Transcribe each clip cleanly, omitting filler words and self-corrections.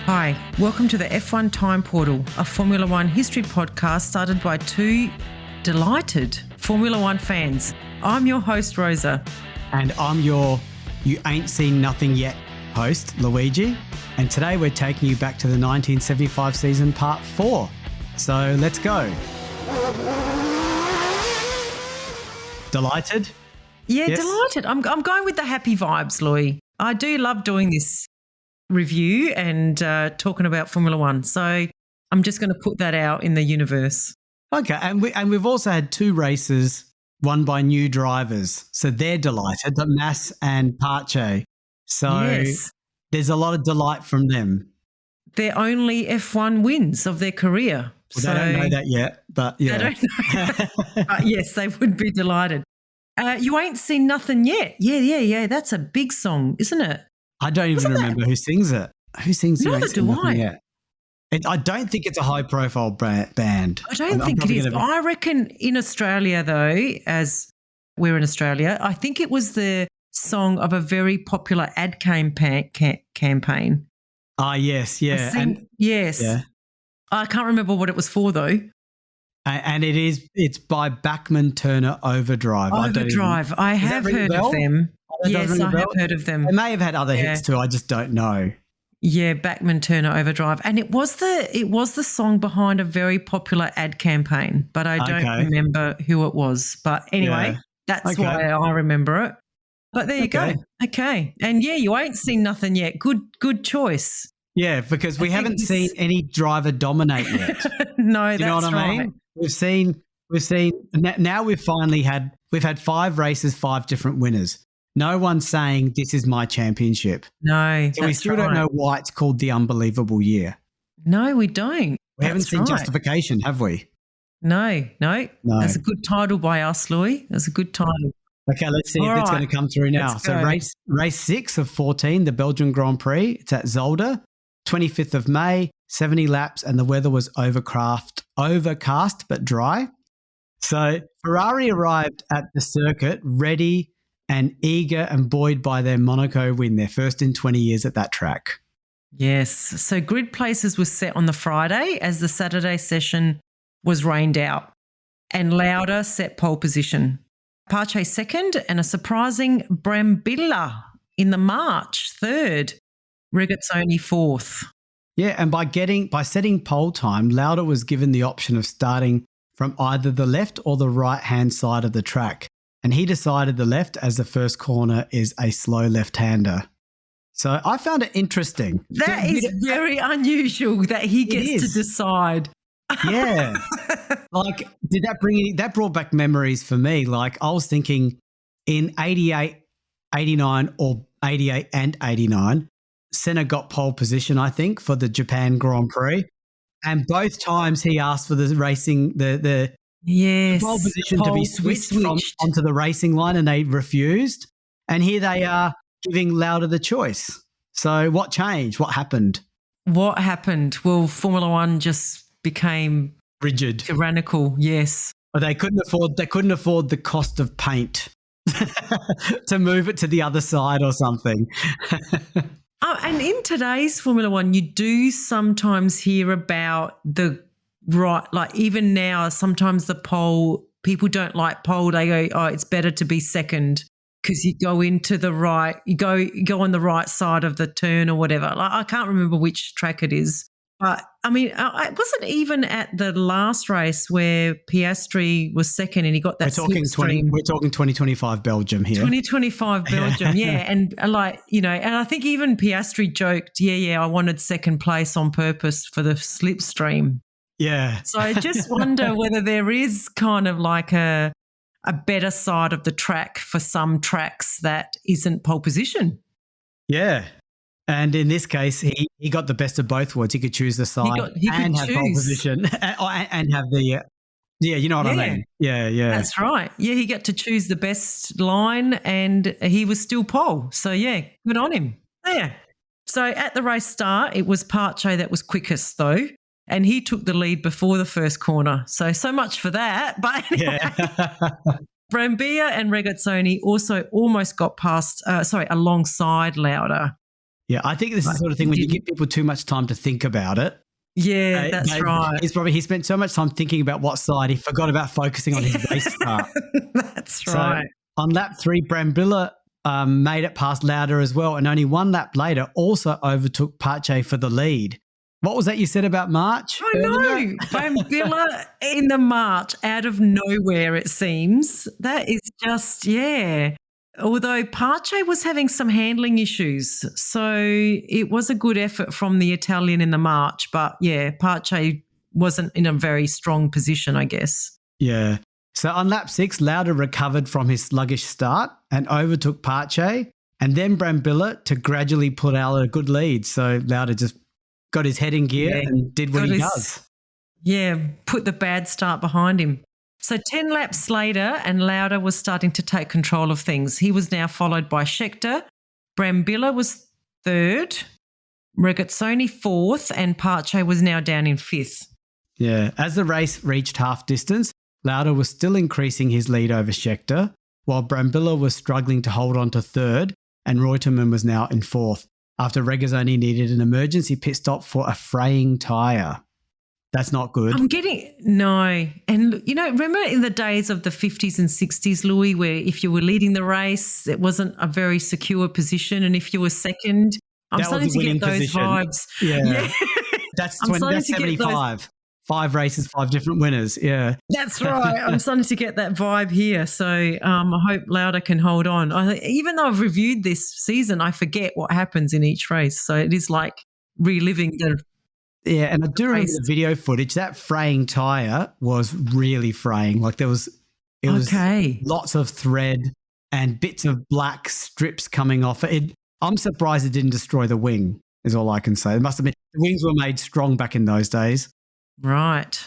Hi, welcome to the F1 Time Portal, a Formula One history podcast started by two delighted Formula One fans. I'm your host, Rosa. And I'm your You Ain't Seen Nothing Yet host, Luigi. And today we're taking you back to the 1975 season, part 4. So let's go. Delighted? Yeah, Yes. Delighted. I'm going with the happy vibes, Louis. I do love doing this review and talking about Formula One. So I'm just going to put that out in the universe. Okay, and we've also had 2 races won by new drivers. So they're delighted, but Mass and Pache. So Yes. there's a lot of delight from them. They're only F1 wins of their career. Well, they don't know that yet, but yeah. They don't know. But yes, they would be delighted. You Ain't Seen Nothing Yet. Yeah. That's a big song, isn't it? I don't even remember who sings it. Who sings You Neither Ain't Seen do Nothing I. Yet? And I don't think it's a high-profile band. I don't think it is. I reckon in Australia, though, as we're in Australia, I think it was the song of a very popular ad campaign. Ah, yes, yeah. Yes. Yeah. I can't remember what it was for, though. And it's by Bachman Turner Overdrive. Overdrive. I have heard of them. Yes, I have heard of them. They may have had other hits too. I just don't know. Yeah, Bachman Turner Overdrive. And it was the song behind a very popular ad campaign, but I don't remember who it was. But anyway, that's why I remember it. But there you go. Okay. And yeah, You Ain't Seen Nothing Yet. Good choice. Yeah, because we haven't seen any driver dominate yet. No, Do you know what I mean? We've seen now we've had 5 races, 5 different winners. No one's saying this is my championship. No, so we still don't know why it's called the unbelievable year. No, we don't. We haven't seen justification, have we? No. That's a good title by us, Louis. That's a good title. Okay, let's see if it's going to come through now. So race 6 of 14, the Belgian Grand Prix. It's at Zolder, 25th of May, 70 laps, and the weather was overcast but dry. So Ferrari arrived at the circuit ready and eager and buoyed by their Monaco win, their first in 20 years at that track. Yes. So grid places was set on the Friday as the Saturday session was rained out, and Lauda set pole position. Pache second, and a surprising Brambilla in the March third. Regazzoni fourth. Yeah, and by setting pole time, Lauda was given the option of starting from either the left or the right-hand side of the track. And he decided the left, as the first corner is a slow left-hander. So I found it interesting. That is very unusual that he gets to decide. Yeah. Like, that brought back memories for me. Like, I was thinking in 88, 89 or 88 and 89, Senna got pole position, I think, for the Japan Grand Prix. And both times he asked for the racing, the pole position to be switched onto the racing line, and they refused. And here they are giving Lauda the choice. So what changed? What happened? What happened? Well, Formula One just became rigid, tyrannical. Yes, but they couldn't afford the cost of paint to move it to the other side or something. And in today's Formula One, you do sometimes hear about like even now, sometimes the pole, people don't like pole. They go, oh, it's better to be second because you go into the right, you go on the right side of the turn or whatever. Like, I can't remember which track it is. But, I mean, I wasn't even at the last race where Piastri was second and he got that slipstream. We're talking 2025 Belgium here. 2025 Belgium, yeah. And and I think even Piastri joked, I wanted second place on purpose for the slipstream. Yeah. So I just wonder whether there is kind of like a better side of the track for some tracks that isn't pole position. Yeah. And in this case, he got the best of both worlds. He could choose the side and have pole position and have the you know what I mean? Yeah. That's right. Yeah, he got to choose the best line and he was still pole. So, yeah, good on him. Yeah. So at the race start, it was Pache that was quickest though, and he took the lead before the first corner. So much for that. But anyway, Brambilla and Regazzoni also almost got alongside Lauda. Yeah, I think this is the sort of thing when you give people too much time to think about it. Yeah, that's right. He spent so much time thinking about what side, he forgot about focusing on his race start. That's right. On lap 3, Brambilla made it past Lauda as well, and only one lap later also overtook Pache for the lead. What was that you said about March? I know. Brambilla in the March out of nowhere, it seems. That is just, yeah. Although Pache was having some handling issues. So it was a good effort from the Italian in the March. But, yeah, Pache wasn't in a very strong position, I guess. Yeah. So on lap 6, Lauda recovered from his sluggish start and overtook Pache, and then Brambilla to gradually put out a good lead. So Lauda just got his head in gear and did what he does. Yeah, put the bad start behind him. So 10 laps later, and Lauda was starting to take control of things. He was now followed by Scheckter. Brambilla was 3rd, Regazzoni 4th, and Pache was now down in 5th. Yeah, as the race reached half distance, Lauda was still increasing his lead over Scheckter, while Brambilla was struggling to hold on to 3rd, and Reutemann was now in 4th, after Regazzoni needed an emergency pit stop for a fraying tyre. That's not good. No. And, remember in the days of the 50s and 60s, Louis, where if you were leading the race, it wasn't a very secure position. And if you were second, I'm starting to get those vibes. Yeah. That's 75. 5 races, 5 different winners. Yeah. That's right. I'm starting to get that vibe here. So I hope Lauda can hold on. Even though I've reviewed this season, I forget what happens in each race. So it is like reliving the... Yeah, and I do remember the video footage. That fraying tyre was really fraying. Like it was lots of thread and bits of black strips coming off it. I'm surprised it didn't destroy the wing, is all I can say. It must have been, the wings were made strong back in those days. Right.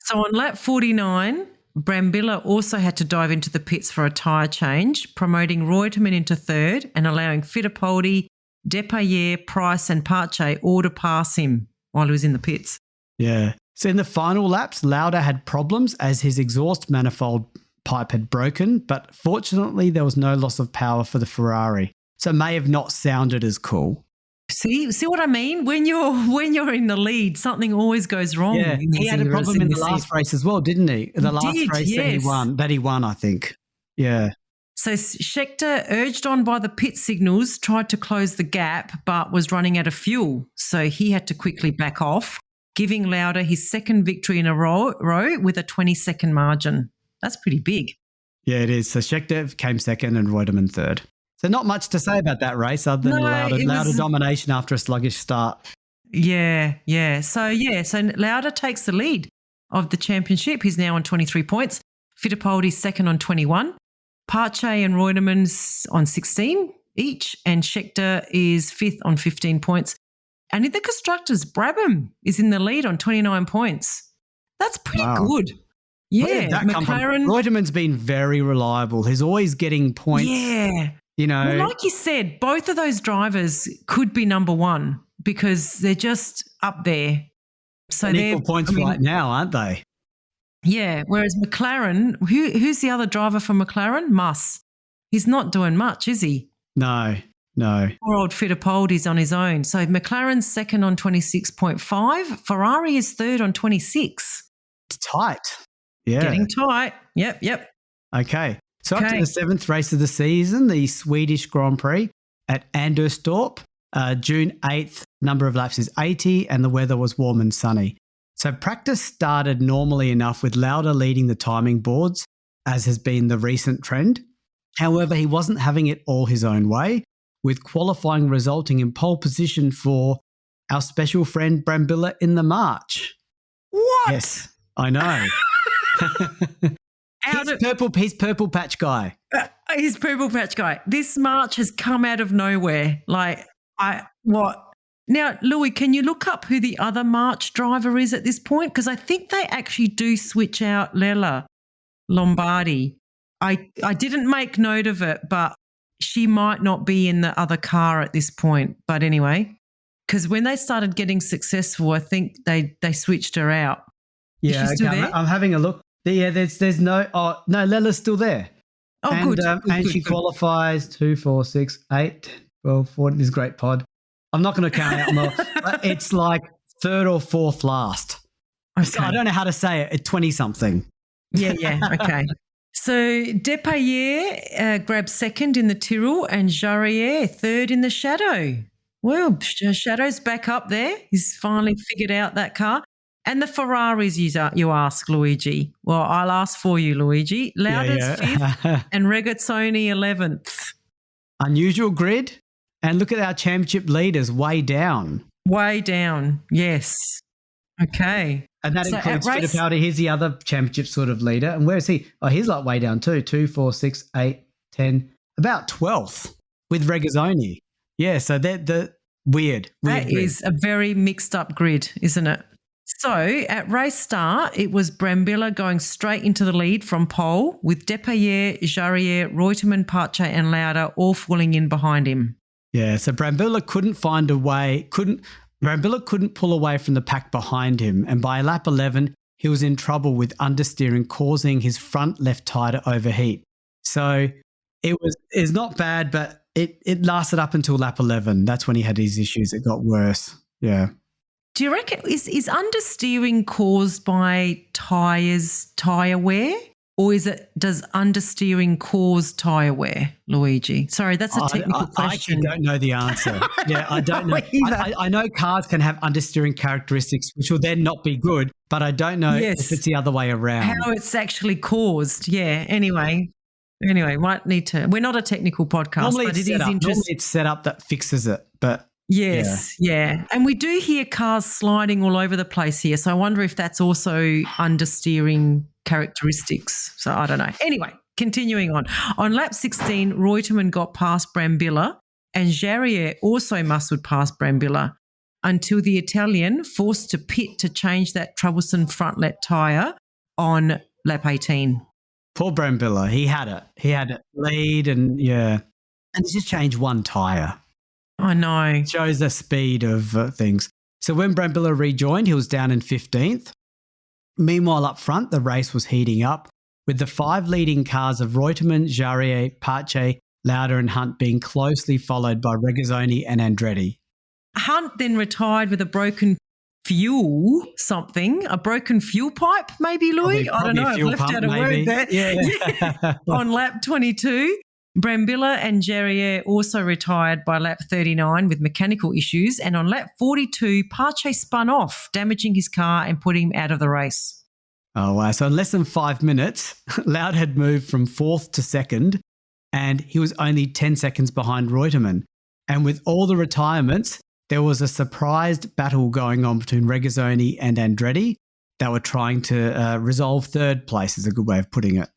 So on lap 49, Brambilla also had to dive into the pits for a tyre change, promoting Reutemann into 3rd and allowing Fittipaldi, Depailler, Price and Pache all to pass him while he was in the pits. Yeah. So in the final laps, Lauda had problems as his exhaust manifold pipe had broken, but fortunately there was no loss of power for the Ferrari. So it may have not sounded as cool. See what I mean? When you're in the lead, something always goes wrong. Yeah, he had a problem in the last race as well, didn't he? The last race that he won, I think. Yeah. So Scheckter, urged on by the pit signals, tried to close the gap but was running out of fuel. So he had to quickly back off, giving Lauda his second victory in a row with a 20-second margin. That's pretty big. Yeah, it is. So Scheckter came second and Reutemann 3rd. So not much to say about that race other than Lauda domination after a sluggish start. Yeah. So Lauda takes the lead of the championship. He's now on 23 points. Fittipaldi's second on 21. Pache and Reutemann's on 16 each, and Scheckter is 5th on 15 points. And in the constructors, Brabham is in the lead on 29 points. That's pretty good. Yeah, McLaren. Reutemann's been very reliable. He's always getting points. Yeah. Well, like you said, both of those drivers could be number one because they're just up there. So they're equal points right now, aren't they? Yeah. Whereas McLaren, who's the other driver for McLaren? Muss. He's not doing much, is he? No. Poor old Fittipaldi's on his own. So McLaren's second on 26.5. Ferrari is third on 26. It's tight. Yeah. Getting tight. Yep. Okay. So up to the 7th race of the season, the Swedish Grand Prix at Anderstorp. June 8th, number of laps is 80 and the weather was warm and sunny. So practice started normally enough with Lauda leading the timing boards, as has been the recent trend. However, he wasn't having it all his own way, with qualifying resulting in pole position for our special friend Brambilla in the March. What? Yes, I know. He's purple patch guy. He's purple patch guy. This March has come out of nowhere. What? Now, Louis, can you look up who the other March driver is at this point? Because I think they actually do switch out Lella Lombardi. I didn't make note of it, but she might not be in the other car at this point. But anyway, because when they started getting successful, I think they switched her out. Yeah, is she still there? I'm having a look. Yeah, there's no. Oh no, Lella's still there. Oh, And, good. and she Good. qualifies 2, 4, 6, 8, 12, 14. This is a great pod. I'm not going to count out more. But it's like third or fourth last. So I Okay. don't know how to say it. It's 20-something. Yeah. Okay. So Depailler grabbed second in the Tyrrell and Jarier third in the Shadow. Well, Shadow's back up there. He's finally figured out that car. And the Ferraris, you ask, Luigi. Well, I'll ask for you, Luigi. Lauda's fifth and Regazzoni 11th. Unusual grid. And look at our championship leaders way down. Way down, yes. Okay. And that includes Fittipaldi. He's the other championship sort of leader. And where is he? Oh, he's like way down too. 2, 4, 6, 8, 10, about 12th with Regazzoni. Yeah, so they're the weird That grid. is a very mixed up grid, isn't it? So at race start, it was Brambilla going straight into the lead from pole with Depailler, Jarier, Reutemann, Pache and Lauda all falling in behind him. Yeah, so Brambilla couldn't pull away from the pack behind him, and by lap 11, he was in trouble with understeering, causing his front left tyre to overheat. So it's not bad, but it lasted up until lap 11. That's when he had his issues. It got worse. Yeah. Do you reckon is understeering caused by tyre wear? Or does understeering cause tyre wear, Luigi? Sorry, that's a technical question. I don't know the answer. Yeah, I don't know. I know cars can have understeering characteristics, which will then not be good, but I don't know if it's the other way around. How it's actually caused. Yeah. Anyway, might need to. We're not a technical podcast, Normally but it is interesting. Normally it's set up that fixes it, but yes, yeah. And we do hear cars sliding all over the place here, so I wonder if that's also understeering characteristics. So I don't know. Anyway, continuing on. On lap 16, Reutemann got past Brambilla and Jarier also muscled past Brambilla until the Italian forced to pit to change that troublesome front left tyre on lap 18. Poor Brambilla, he had it lead and and he just changed one tyre. I know. Shows the speed of things. So when Brambilla rejoined, he was down in 15th. Meanwhile, up front, the race was heating up, with the 5 leading cars of Reutemann, Jarier, Pache, Lauda and Hunt being closely followed by Regazzoni and Andretti. Hunt then retired with a broken fuel pipe, maybe, Louis? I don't know. I've left out a word there. Yeah. On lap 22, Brambilla and Jarier also retired by lap 39 with mechanical issues. And on lap 42, Pache spun off, damaging his car and putting him out of the race. Oh, wow. So in less than 5 minutes, Loud had moved from 4th to 2nd, and he was only 10 seconds behind Reutemann. And with all the retirements, there was a surprised battle going on between Regazzoni and Andretti. They were trying to resolve third place, is a good way of putting it.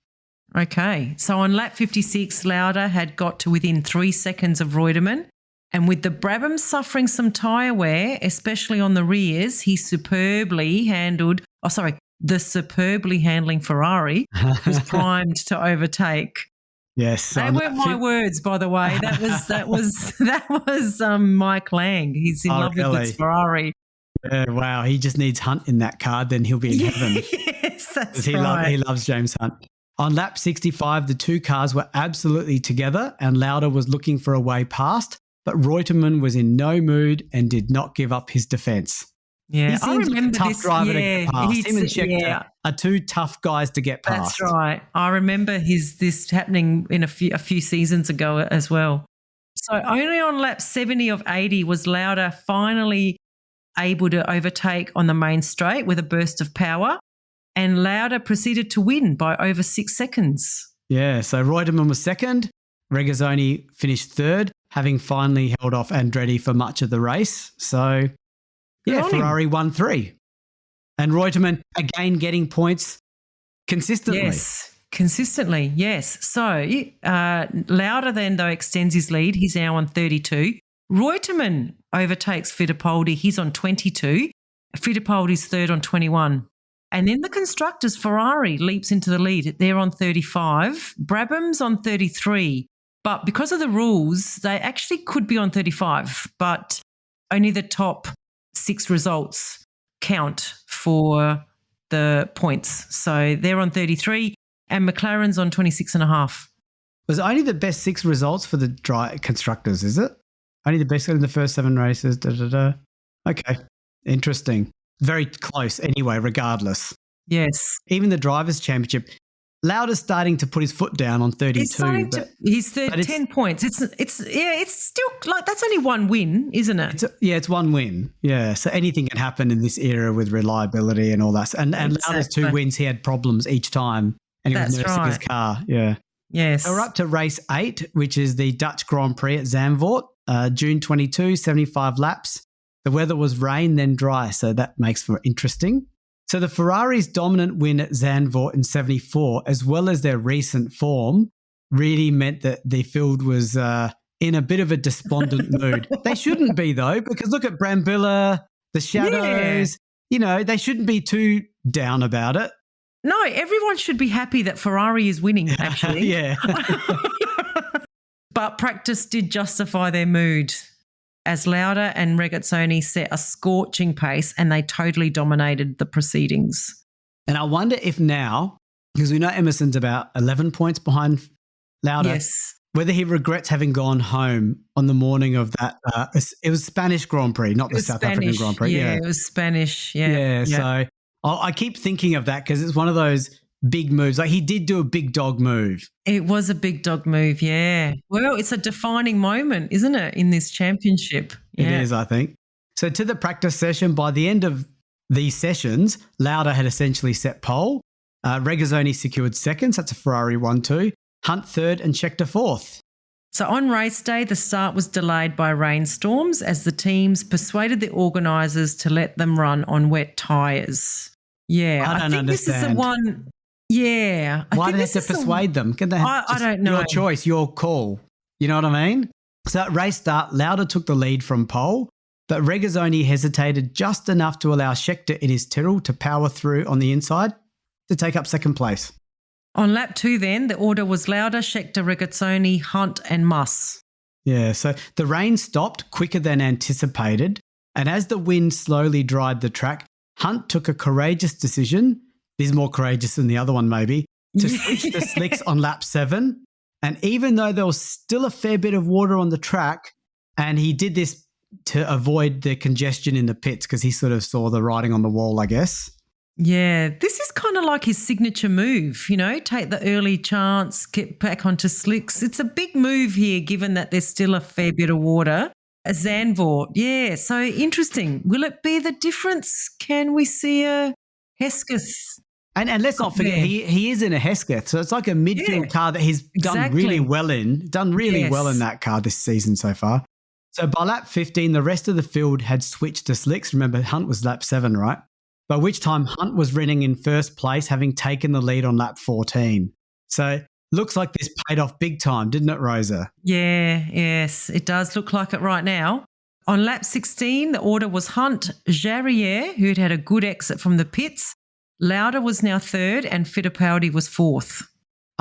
Okay, so on lap 56, Lauda had got to within 3 seconds of Reutemann, and with the Brabham suffering some tyre wear, especially on the rears, the superbly handling Ferrari was primed to overtake. Yes, they weren't my words, by the way. That was Mike Lang. He's in love with his Ferrari. Yeah, wow, he just needs Hunt in that car, then he'll be in heaven. Yes, that's right. He loves James Hunt. On lap 65, the 2 cars were absolutely together and Lauda was looking for a way past, but Reutemann was in no mood and did not give up his defence. Yeah, he seems like a tough driver to get past. Him and Scheckter are 2 tough guys to get past. That's right. I remember this happening in a few seasons ago as well. So only on lap 70 of 80 was Lauda finally able to overtake on the main straight with a burst of power. And Lauda proceeded to win by over 6 seconds. Yeah, so Reutemann was second. Regazzoni finished third, having finally held off Andretti for much of the race. So, Ferrari won 3. And Reutemann, again, getting points consistently. Yes, consistently, yes. So, Lauda then, though, extends his lead. He's now on 32. Reutemann overtakes Fittipaldi. He's on 22. Fittipaldi's third on 21. And then the constructors, Ferrari, leaps into the lead. They're on 35. Brabham's on 33. But because of the rules, they actually could be on 35, but only the top 6 results count for the points. So they're on 33 and McLaren's on 26.5. Was it only the best 6 results for the constructors, is it? Only the best in the first 7 races. Okay. Interesting. Very close anyway, regardless. Yes. Even the Drivers' Championship, Lauda's starting to put his foot down on 32. He's 10 points. It's still like that's only one win, isn't it? It's one win. Yeah. So anything can happen in this era with reliability and all that. And Lauda's 2 wins, he had problems each time and he was nursing his car. Yeah. Yes. So we're up to race 8, which is the Dutch Grand Prix at Zandvoort, June 22, 75 laps. The weather was rain, then dry, so that makes for interesting. So the Ferrari's dominant win at Zandvoort in 74, as well as their recent form, really meant that the field was in a bit of a despondent mood. They shouldn't be, though, because look at Brambilla, the Shadows. Yeah. They shouldn't be too down about it. No, everyone should be happy that Ferrari is winning, actually. Yeah. But practice did justify their mood, as Lauda and Regazzoni set a scorching pace and they totally dominated the proceedings. And I wonder if now, because we know Emerson's about 11 points behind Lauda, whether he regrets having gone home on the morning of that. It was Spanish Grand Prix, not the South African Grand Prix. Yeah, it was Spanish. Yeah. So I keep thinking of that because it's one of those big moves. Like he did do a big dog move. It was a big dog move, yeah. Well, it's a defining moment, isn't it, in this championship? It is, I think. So to the practice session, by the end of these sessions, Lauda had essentially set pole. Regazzoni secured seconds. That's a Ferrari 1-2. Hunt third and Scheckter fourth. So on race day, the start was delayed by rainstorms as the teams persuaded the organisers to let them run on wet tyres. Yeah, I don't understand. This is the one. Yeah. Why do they have to persuade them? Can they have I don't know. Your choice, your call. You know what I mean? So at race start, Lauda took the lead from pole, but Regazzoni hesitated just enough to allow Scheckter in his Tyrrell to power through on the inside to take up second place. On lap 2 then, the order was Lauda, Scheckter, Regazzoni, Hunt and Muss. Yeah, so the rain stopped quicker than anticipated, and as the wind slowly dried the track, Hunt took a courageous decision. He's more courageous than the other one maybe, to switch the slicks on lap 7. And even though there was still a fair bit of water on the track, and he did this to avoid the congestion in the pits because he sort of saw the writing on the wall, I guess. Yeah, this is kind of like his signature move, take the early chance, get back onto slicks. It's a big move here given that there's still a fair bit of water. A Zandvoort, yeah, so interesting. Will it be the difference? Can we see a Hesketh? And let's not forget, he is in a Hesketh, so it's like a midfield car that he's done really well in, well in that car this season so far. So by lap 15, the rest of the field had switched to slicks. Remember, Hunt was lap 7, right? By which time Hunt was running in first place, having taken the lead on lap 14. So looks like this paid off big time, didn't it, Rosa? Yeah, yes, it does look like it right now. On lap 16, the order was Hunt, Jarier, who had had a good exit from the pits. Lauda was now third and Fittipaldi was fourth.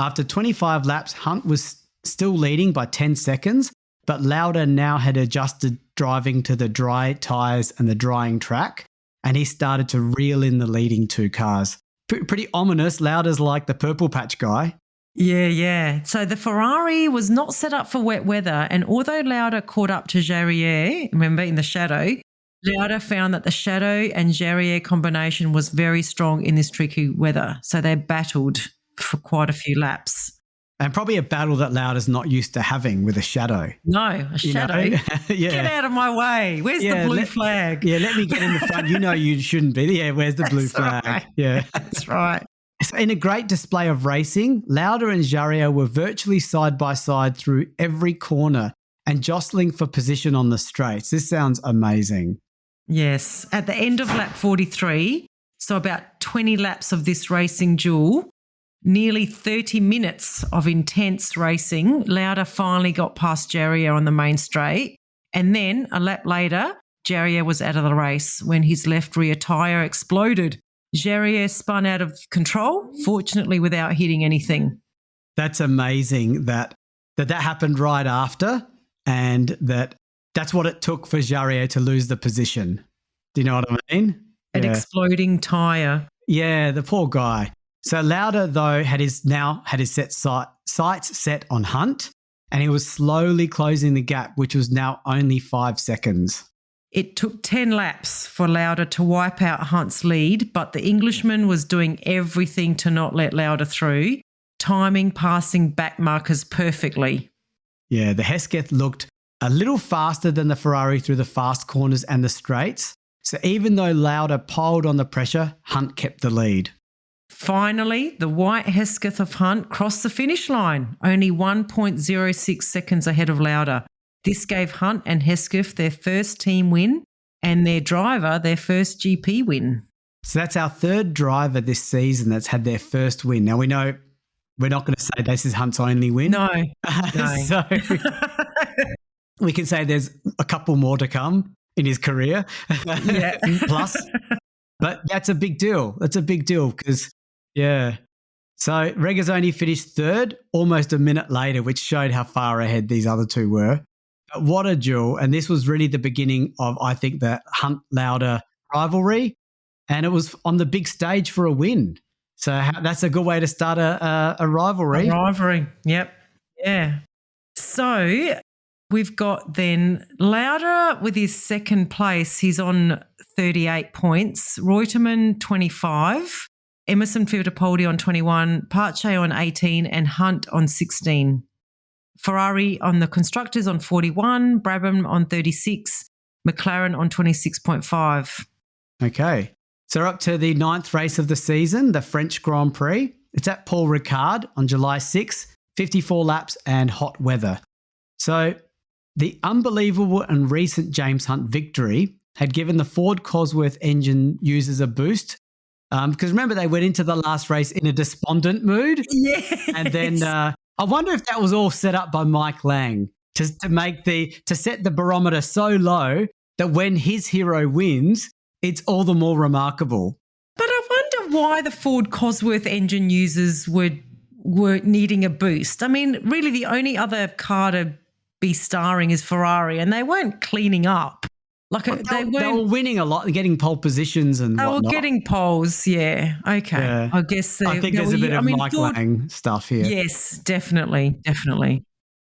After 25 laps, Hunt was still leading by 10 seconds, but Lauda now had adjusted driving to the dry tyres and the drying track, and he started to reel in the leading 2 cars. Pretty ominous. Lauda's like the purple patch guy. Yeah. So the Ferrari was not set up for wet weather, and although Lauda caught up to Jarier, remember, in the shadow, Lauda found that the shadow and Jarier combination was very strong in this tricky weather. So they battled for quite a few laps. And probably a battle that Lauda's not used to having with a shadow. No, a shadow. Yeah. Get out of my way. Where's the blue flag? Yeah, let me get in the front. You shouldn't be. Yeah, where's the blue flag? Right. Yeah. That's right. So in a great display of racing, Lauda and Jarier were virtually side by side through every corner and jostling for position on the straights. This sounds amazing. Yes. At the end of lap 43, so about 20 laps of this racing duel, nearly 30 minutes of intense racing, Lauda finally got past Jarier on the main straight. And then a lap later, Jarier was out of the race when his left rear tyre exploded. Jarier spun out of control, fortunately without hitting anything. That's amazing that happened right after, and that's what it took for Jarier to lose the position. Do you know what I mean? An exploding tyre. Yeah, the poor guy. So Lauda, though, had his sights set on Hunt, and he was slowly closing the gap, which was now only 5 seconds. It took 10 laps for Lauda to wipe out Hunt's lead, but the Englishman was doing everything to not let Lauda through, timing passing back markers perfectly. Yeah, the Hesketh looked a little faster than the Ferrari through the fast corners and the straights. So even though Lauda piled on the pressure, Hunt kept the lead. Finally, the white Hesketh of Hunt crossed the finish line, only 1.06 seconds ahead of Lauda. This gave Hunt and Hesketh their first team win and their driver their first GP win. So that's our third driver this season that's had their first win. Now, we know we're not going to say this is Hunt's only win. No. So we can say there's a couple more to come in his career. Yeah. Plus. But that's a big deal. That's a big deal because, yeah. So Regazzoni finished third almost a minute later, which showed how far ahead these other two were. But what a duel. And this was really the beginning of, I think, the Hunt-Lauda rivalry. And it was on the big stage for a win. So that's a good way to start a rivalry. A rivalry, yep. Yeah. So we've got then Lauda with his second place. He's on 38 points. Reutemann, 25. Emerson Fittipaldi on 21. Pache on 18 and Hunt on 16. Ferrari on the constructors on 41. Brabham on 36. McLaren on 26.5. Okay. So we're up to the 9th race of the season, the French Grand Prix. It's at Paul Ricard on July 6, 54 laps and hot weather. So the unbelievable and recent James Hunt victory had given the Ford Cosworth engine users a boost because remember they went into the last race in a despondent mood. Yes. And then I wonder if that was all set up by Mike Lang to set the barometer so low that when his hero wins, it's all the more remarkable. But I wonder why the Ford Cosworth engine users were needing a boost. I mean, really the only other car to be starring is Ferrari, and they weren't cleaning up. They were winning a lot and getting pole positions and whatnot. They were getting poles, yeah. Okay. Yeah. I guess I think there's a bit of Mike Lang stuff here. Yes, definitely.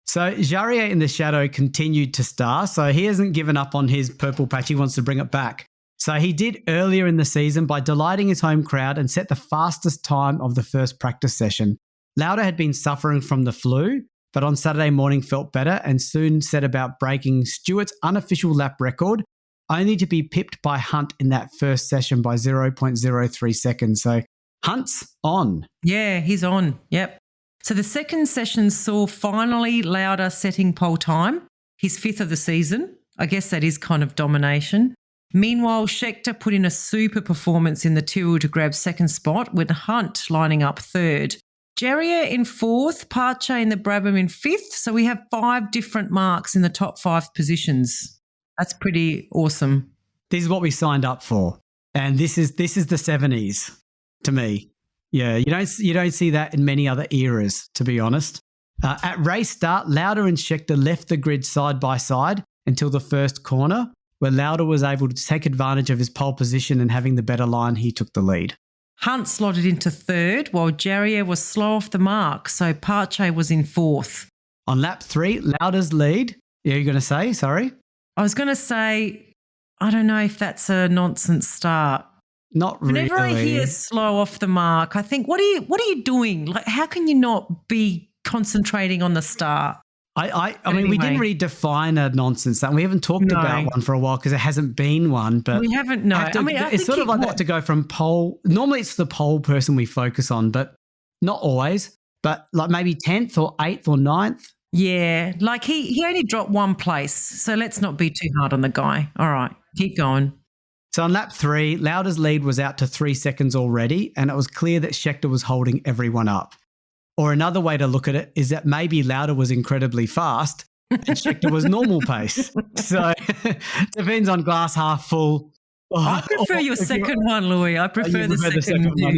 So Jarier in the shadow continued to star, so he hasn't given up on his purple patch. He wants to bring it back. So he did earlier in the season by delighting his home crowd and set the fastest time of the first practice session. Lauda had been suffering from the flu, but on Saturday morning felt better and soon set about breaking Stewart's unofficial lap record, only to be pipped by Hunt in that first session by 0.03 seconds. So Hunt's on. Yeah, he's on. Yep. So the second session saw finally Lauda setting pole time, his 5th of the season. I guess that is kind of domination. Meanwhile, Scheckter put in a super performance in the Tyrrell to grab second spot with Hunt lining up third. Jarier in 4th, Pache in the Brabham in 5th. So we have 5 different marks in the top 5 positions. That's pretty awesome. This is what we signed up for. And this is the 70s to me. Yeah, you don't see that in many other eras, to be honest. At race start, Lauda and Scheckter left the grid side by side until the first corner, where Lauda was able to take advantage of his pole position and having the better line, he took the lead. Hunt slotted into 3rd, while Jarier was slow off the mark, so Pache was in 4th. On lap 3, Lauda's lead. Yeah, you're going to say, sorry? I was going to say, I don't know if that's a nonsense start. Not really. Whenever I hear slow off the mark, I think, what are you doing? Like, how can you not be concentrating on the start? I mean, we didn't really define a nonsense that. We haven't talked about one for a while because there hasn't been one. But we haven't. No, it's sort of like that to go from pole. Normally, it's the pole person we focus on, but not always. But like maybe 10th or 8th or 9th. Yeah, like he only dropped 1 place, so let's not be too hard on the guy. All right, keep going. So on lap 3, Lauda's lead was out to 3 seconds already, and it was clear that Scheckter was holding everyone up. Or another way to look at it is that maybe Lauda was incredibly fast and Scheckter was normal pace. So depends on glass half full. I prefer your second one, Louis. I prefer the second one.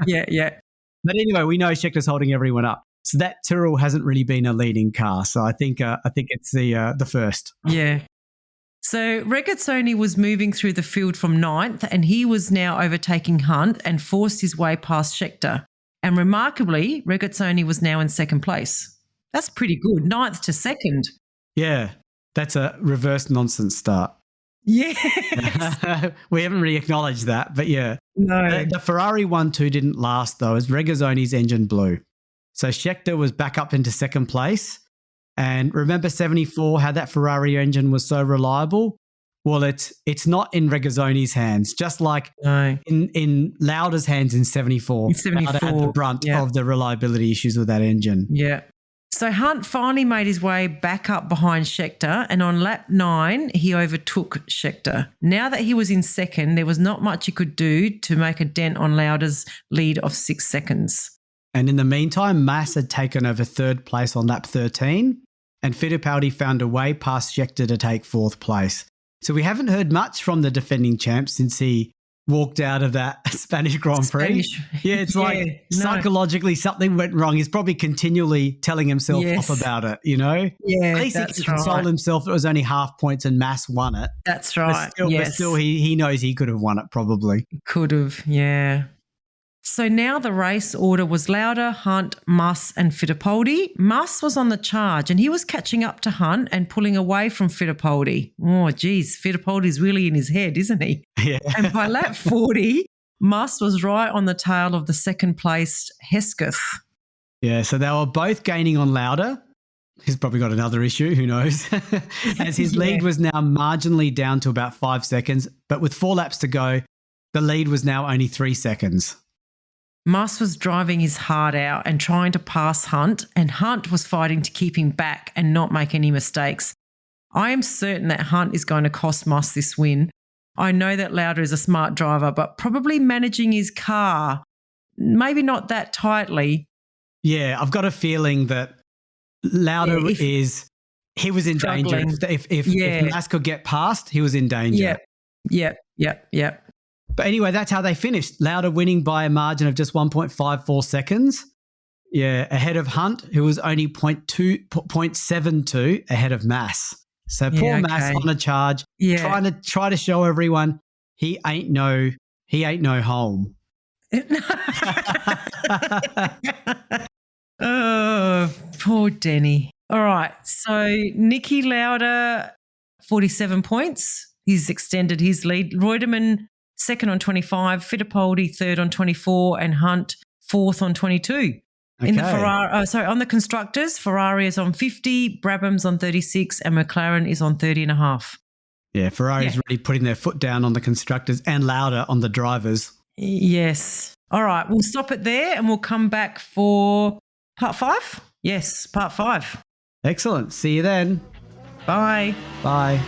Yeah. But anyway, we know Schecter's holding everyone up. So that Tyrrell hasn't really been a leading car. So I think it's the first. Yeah. So Regazzoni was moving through the field from ninth, and he was now overtaking Hunt and forced his way past Scheckter. And remarkably, Regazzoni was now in second place. That's pretty good. Ninth to second. Yeah, that's a reverse nonsense start. Yeah. We haven't really acknowledged that, but yeah. No. The Ferrari 1-2 didn't last though, as Regazzoni's engine blew. So Scheckter was back up into second place. And remember 74, how that Ferrari engine was so reliable? Well, it's not in Regazzoni's hands, just like in Lauda's hands in 74. In 74, Lauda had the brunt of the reliability issues with that engine. Yeah. So Hunt finally made his way back up behind Scheckter, and on lap 9, he overtook Scheckter. Now that he was in second, there was not much he could do to make a dent on Lauda's lead of 6 seconds. And in the meantime, Mass had taken over third place on lap 13, and Fittipaldi found a way past Scheckter to take fourth place. So we haven't heard much from the defending champ since he walked out of that Spanish Grand Prix. Yeah, it's psychologically something went wrong. He's probably continually telling himself off about it, you know? Yeah, at least he can console himself. It was only half points and Mass won it. That's right. But still he knows he could have won it probably. Could have, yeah. So now the race order was Lauda, Hunt, Muss and Fittipaldi. Muss was on the charge and he was catching up to Hunt and pulling away from Fittipaldi. Oh, geez, Fittipaldi's really in his head, isn't he? Yeah. And by lap 40, Muss was right on the tail of the second-placed Hesketh. Yeah, so they were both gaining on Lauda. He's probably got another issue, who knows? As his lead was now marginally down to about 5 seconds, but with 4 laps to go, the lead was now only 3 seconds. Muss was driving his heart out and trying to pass Hunt, and Hunt was fighting to keep him back and not make any mistakes. I am certain that Hunt is going to cost Muss this win. I know that Lauda is a smart driver, but probably managing his car, maybe not that tightly. Yeah, I've got a feeling that Lauda he was in danger. If Mas could get past, he was in danger. Yep. But anyway, that's how they finished. Lauda winning by a margin of just 1.54 seconds. Yeah, ahead of Hunt, who was only 0.72 ahead of Mas. So poor Mas on a charge, try to show everyone he ain't no home. Oh, poor Denny. All right, so Niki Lauda, 47 points. He's extended his lead. Reutemann, second on 25, Fittipaldi, third on 24, and Hunt, fourth on 22. Okay. In the on the constructors, Ferrari is on 50, Brabham's on 36, and McLaren is on 30.5. Yeah, Ferrari's really putting their foot down on the constructors and Lauda on the drivers. Yes. All right, we'll stop it there and we'll come back for part 5. Yes, part 5. Excellent. See you then. Bye. Bye.